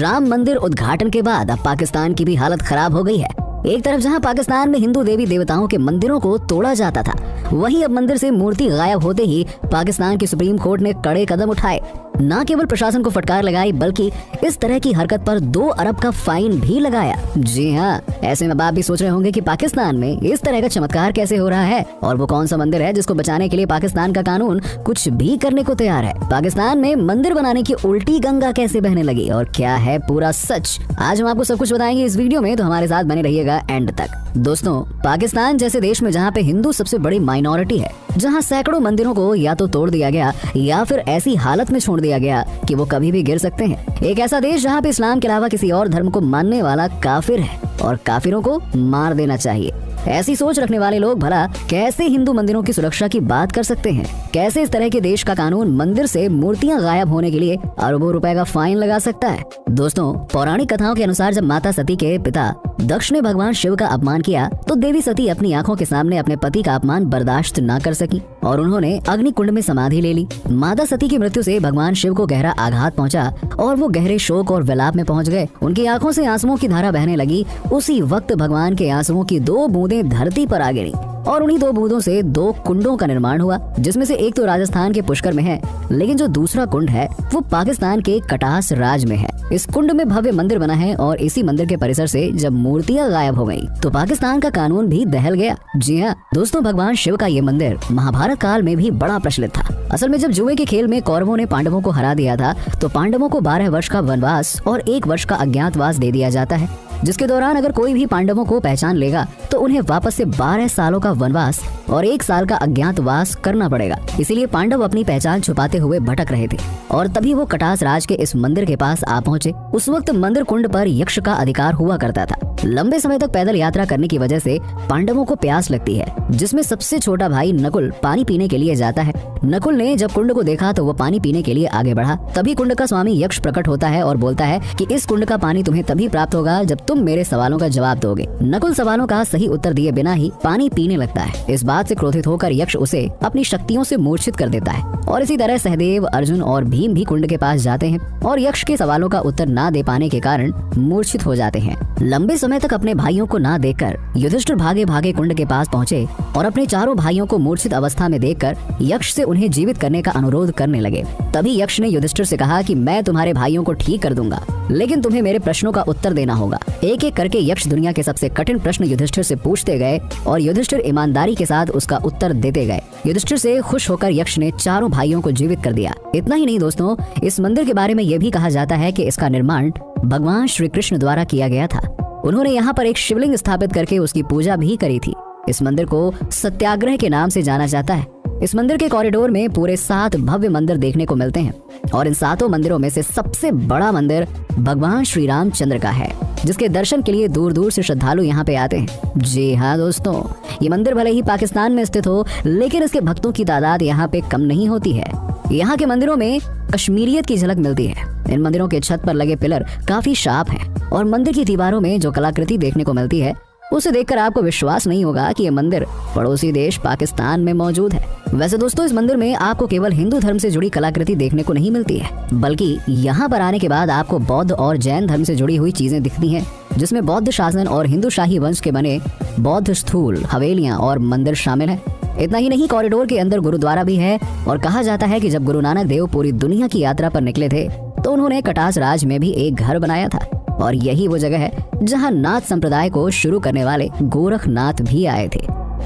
राम मंदिर उद्घाटन के बाद अब पाकिस्तान की भी हालत खराब हो गई है। एक तरफ जहां पाकिस्तान में हिंदू देवी देवताओं के मंदिरों को तोड़ा जाता था, वहीं अब मंदिर से मूर्ति गायब होते ही पाकिस्तान की सुप्रीम कोर्ट ने कड़े कदम उठाए। न केवल प्रशासन को फटकार लगाई, बल्कि इस तरह की हरकत पर 2 अरब का फाइन भी लगाया। जी हाँ, ऐसे में आप भी सोच रहे होंगे कि पाकिस्तान में इस तरह का चमत्कार कैसे हो रहा है और वो कौन सा मंदिर है जिसको बचाने के लिए पाकिस्तान का कानून कुछ भी करने को तैयार है। पाकिस्तान में मंदिर बनाने की उल्टी गंगा कैसे बहने लगी और क्या है पूरा सच, आज हम आपको सब कुछ बताएंगे इस वीडियो में, तो हमारे साथ बने रहिएगा एंड तक। दोस्तों, पाकिस्तान जैसे देश में जहाँ पे हिंदू सबसे बड़ी माइनॉरिटी है, जहाँ सैकड़ों मंदिरों को या तो तोड़ दिया गया या फिर ऐसी हालत में छोड़ दिया गया कि वो कभी भी गिर सकते हैं। एक ऐसा देश जहाँ पे इस्लाम के अलावा किसी और धर्म को मानने वाला काफिर है और काफिरों को मार देना चाहिए। ऐसी सोच रखने वाले लोग भला कैसे हिंदू मंदिरों की सुरक्षा की बात कर सकते हैं? कैसे इस तरह के देश का कानून मंदिर से मूर्तियां गायब होने के लिए अरबों रुपए का फाइन लगा सकता है? दोस्तों, पौराणिक कथाओं के अनुसार जब माता सती के पिता दक्ष ने भगवान शिव का अपमान किया तो देवी सती अपनी आंखों के सामने अपने पति का अपमान बर्दाश्त न कर सकी और उन्होंने अग्नि कुंड में समाधि ले ली। माता सती की मृत्यु से भगवान शिव को गहरा आघात पहुंचा और वो गहरे शोक और विलाप में पहुंच गए। उनकी आंखों से आंसुओं की धारा बहने लगी। उसी वक्त भगवान के आंसुओं की 2 बूंदें धरती पर आ गिरी और उन्हीं 2 बूंदों से 2 कुंडों का निर्माण हुआ, जिसमें से एक तो राजस्थान के पुष्कर में है, लेकिन जो दूसरा कुंड है वो पाकिस्तान के कटास राज में है। इस कुंड में भव्य मंदिर बना है और इसी मंदिर के परिसर से जब मूर्तियां गायब हो गयी तो पाकिस्तान का कानून भी दहल गया। जी हाँ दोस्तों, भगवान शिव का ये मंदिर महाभारत काल में भी बड़ा प्रचलित था। असल में जब जुए के खेल में कौरवों ने पांडवों को हरा दिया था तो पांडवों को 12 वर्ष का वनवास और 1 वर्ष का अज्ञातवास दे दिया जाता है, जिसके दौरान अगर कोई भी पांडवों को पहचान लेगा तो उन्हें वापस से 12 सालों का वनवास और 1 साल का अज्ञातवास करना पड़ेगा। इसीलिए पांडव अपनी पहचान छुपाते हुए भटक रहे थे और तभी वो कटास राज के इस मंदिर के पास आ पहुंचे। उस वक्त मंदिर कुंड पर यक्ष का अधिकार हुआ करता था। लंबे समय तक पैदल यात्रा करने की वजह से पांडवों को प्यास लगती है, जिसमें सबसे छोटा भाई नकुल पानी पीने के लिए जाता है। नकुल ने जब कुंड को देखा तो वो पानी पीने के लिए आगे बढ़ा। तभी कुंड का स्वामी यक्ष प्रकट होता है और बोलता है कि इस कुंड का पानी तुम्हें तभी प्राप्त होगा जब तुम मेरे सवालों का जवाब दोगे। नकुल सवालों का सही उत्तर दिए बिना ही पानी पीने लगता है। इस बात से क्रोधित होकर यक्ष उसे अपनी शक्तियों से मूर्छित कर देता है और इसी तरह सहदेव, अर्जुन और भीम भी कुंड के पास जाते हैं और यक्ष के सवालों का उत्तर ना दे पाने के कारण मूर्छित हो जाते हैं। लंबे समय तक अपने भाइयों को ना देखकर युधिष्ठिर भागे भागे कुंड के पास पहुंचे और अपने चारों भाइयों को मूर्छित अवस्था में देखकर यक्ष से उन्हें जीवित करने का अनुरोध करने लगे। तभी यक्ष ने युधिष्ठिर से कहा कि मैं तुम्हारे भाइयों को ठीक कर दूंगा, लेकिन तुम्हें मेरे प्रश्नों का उत्तर देना होगा। एक एक करके यक्ष दुनिया के सबसे कठिन प्रश्न युधिष्ठिर से पूछते गए और युधिष्ठिर ईमानदारी के साथ उसका उत्तर देते गए। युधिष्ठिर से खुश होकर यक्ष ने चारों भाइयों को जीवित कर दिया। इतना ही नहीं दोस्तों, इस मंदिर के बारे में यह भी कहा जाता है कि इसका निर्माण भगवान श्री कृष्ण द्वारा किया गया था। उन्होंने यहाँ पर एक शिवलिंग स्थापित करके उसकी पूजा भी करी थी। इस मंदिर को सत्याग्रह के नाम से जाना जाता है। इस मंदिर के कॉरिडोर में पूरे 7 भव्य मंदिर देखने को मिलते हैं और इन 7 मंदिरों में से सबसे बड़ा मंदिर भगवान श्री रामचंद्र का है, जिसके दर्शन के लिए दूर दूर से श्रद्धालु यहाँ पे आते हैं। जी हाँ दोस्तों, ये मंदिर भले ही पाकिस्तान में स्थित हो, लेकिन इसके भक्तों की तादाद यहाँ पे कम नहीं होती है। यहाँ के मंदिरों में कश्मीरियत की झलक मिलती है। इन मंदिरों के छत पर लगे पिलर काफी शार्प हैं और मंदिर की दीवारों में जो कलाकृति देखने को मिलती है उसे देखकर आपको विश्वास नहीं होगा कि ये मंदिर पड़ोसी देश पाकिस्तान में मौजूद है। वैसे दोस्तों, इस मंदिर में आपको केवल हिंदू धर्म से जुड़ी कलाकृति देखने को नहीं मिलती है, बल्कि यहाँ पर आने के बाद आपको बौद्ध और जैन धर्म से जुड़ी हुई चीजें दिखती हैं, जिसमें बौद्ध शासन और हिंदू शाही वंश के बने बौद्ध स्थूल, हवेलियाँ और मंदिर शामिल है। इतना ही नहीं, कॉरिडोर के अंदर गुरुद्वारा भी है और कहा जाता है कि जब गुरु नानक देव पूरी दुनिया की यात्रा पर निकले थे तो उन्होंने कटास राज में भी एक घर बनाया था और यही वो जगह है जहां नाथ संप्रदाय को शुरू करने वाले गोरखनाथ भी आए थे।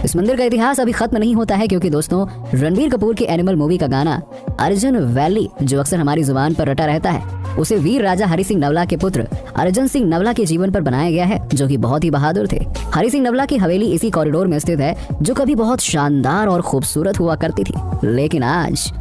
इस मंदिर का इतिहास अभी खत्म नहीं होता है, क्योंकि दोस्तों रणबीर कपूर की एनिमल मूवी का गाना अर्जुन वैली, जो अक्सर हमारी जुबान पर रटा रहता है, उसे वीर राजा हरि सिंह नवला के पुत्र अर्जन सिंह नवला के जीवन पर बनाया गया है, जो कि बहुत ही बहादुर थे। हरि सिंह नवला की हवेली इसी कॉरिडोर में स्थित है, जो कभी बहुत शानदार और खूबसूरत हुआ करती थी, लेकिन आज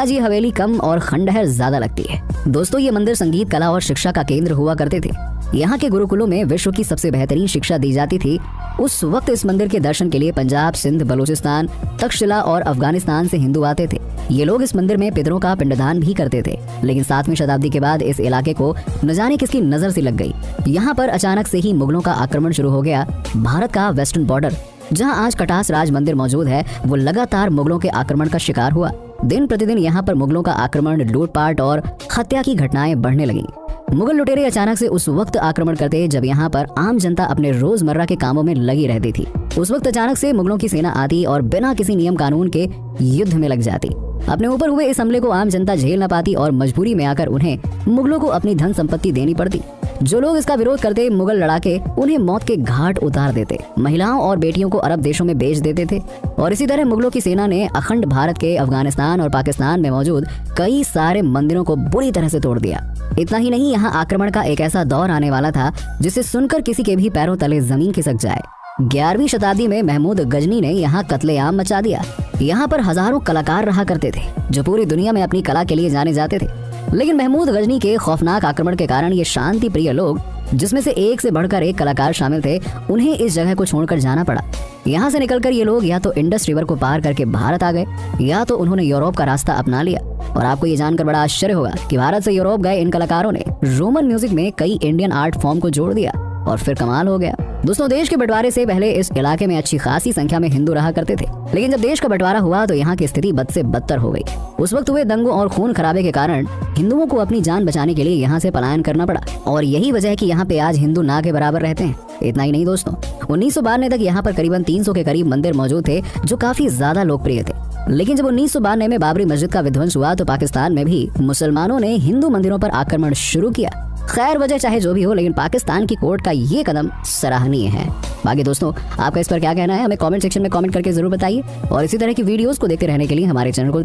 ये हवेली कम और खंडहर ज्यादा लगती है। दोस्तों, ये मंदिर संगीत, कला और शिक्षा का केंद्र हुआ करते थे। यहाँ के गुरुकुलों में विश्व की सबसे बेहतरीन शिक्षा दी जाती थी। उस वक्त इस मंदिर के दर्शन के लिए पंजाब, सिंध, बलूचिस्तान, तक्षशिला और अफगानिस्तान से हिंदू आते थे। ये लोग इस मंदिर में पितरों का पिंडदान भी करते थे। लेकिन 7वीं शताब्दी के बाद इस इलाके को न जाने किसकी नजर से लग गई। यहाँ पर अचानक से ही मुगलों का आक्रमण शुरू हो गया। भारत का वेस्टर्न बॉर्डर, जहाँ आज कटास राज मंदिर मौजूद है, वो लगातार मुगलों के आक्रमण का शिकार हुआ। दिन प्रतिदिन यहाँ पर मुगलों का आक्रमण, लूटपाट और हत्या की घटनाएं बढ़ने लगी। मुगल लुटेरे अचानक से उस वक्त आक्रमण करते जब यहाँ पर आम जनता अपने रोजमर्रा के कामों में लगी रहती थी। उस वक्त अचानक से मुगलों की सेना आती और बिना किसी नियम कानून के युद्ध में लग जाती। अपने ऊपर हुए इस हमले को आम जनता झेल न पाती और मजबूरी में आकर उन्हें मुगलों को अपनी धन संपत्ति देनी पड़ती। जो लोग इसका विरोध करते मुगल लड़ाके उन्हें मौत के घाट उतार देते, महिलाओं और बेटियों को अरब देशों में बेच देते थे। और इसी तरह मुगलों की सेना ने अखंड भारत के अफगानिस्तान और पाकिस्तान में मौजूद कई सारे मंदिरों को बुरी तरह से तोड़ दिया। इतना ही नहीं, यहाँ आक्रमण का एक ऐसा दौर आने वाला था जिसे सुनकर किसी के भी पैरों तले जमीन खिसक जाए। 11वीं शताब्दी में महमूद गजनी ने यहाँ कत्लेआम मचा दिया। यहाँ पर हजारों कलाकार रहा करते थे जो पूरी दुनिया में अपनी कला के लिए जाने जाते थे। लेकिन महमूद गजनी के खौफनाक आक्रमण के कारण ये शांति प्रिय लोग, जिसमें से एक से बढ़कर एक कलाकार शामिल थे, उन्हें इस जगह को छोड़कर जाना पड़ा। यहाँ से निकलकर ये लोग या तो इंडस रिवर को पार करके भारत आ गए या तो उन्होंने यूरोप का रास्ता अपना लिया। और आपको ये जानकर बड़ा आश्चर्य होगा कि भारत से यूरोप गए इन कलाकारों ने रोमन म्यूजिक में कई इंडियन आर्ट फॉर्म को जोड़ दिया और फिर कमाल हो गया। दोस्तों, देश के बंटवारे से पहले इस इलाके में अच्छी खासी संख्या में हिंदू रहा करते थे, लेकिन जब देश का बंटवारा हुआ तो यहाँ की स्थिति बद से बदतर हो गई। उस वक्त हुए दंगों और खून खराबे के कारण हिंदुओं को अपनी जान बचाने के लिए यहाँ से पलायन करना पड़ा और यही वजह है कि यहाँ पे आज हिंदू ना के बराबर रहते हैं। इतना ही नहीं दोस्तों, 1992 तक यहाँ पर करीबन 300 के करीब मंदिर मौजूद थे जो काफी ज्यादा लोकप्रिय थे। लेकिन जब 1992 में बाबरी मस्जिद का विध्वंस हुआ तो पाकिस्तान में भी मुसलमानों ने हिंदू मंदिरों पर आक्रमण शुरू किया। खैर, वजह चाहे जो भी हो, लेकिन पाकिस्तान की कोर्ट का ये कदम सराहनीय है। बाकी दोस्तों, आपका इस पर क्या कहना है हमें कमेंट सेक्शन में कमेंट करके जरूर बताइए और इसी तरह की वीडियोस को देखते रहने के लिए हमारे चैनल को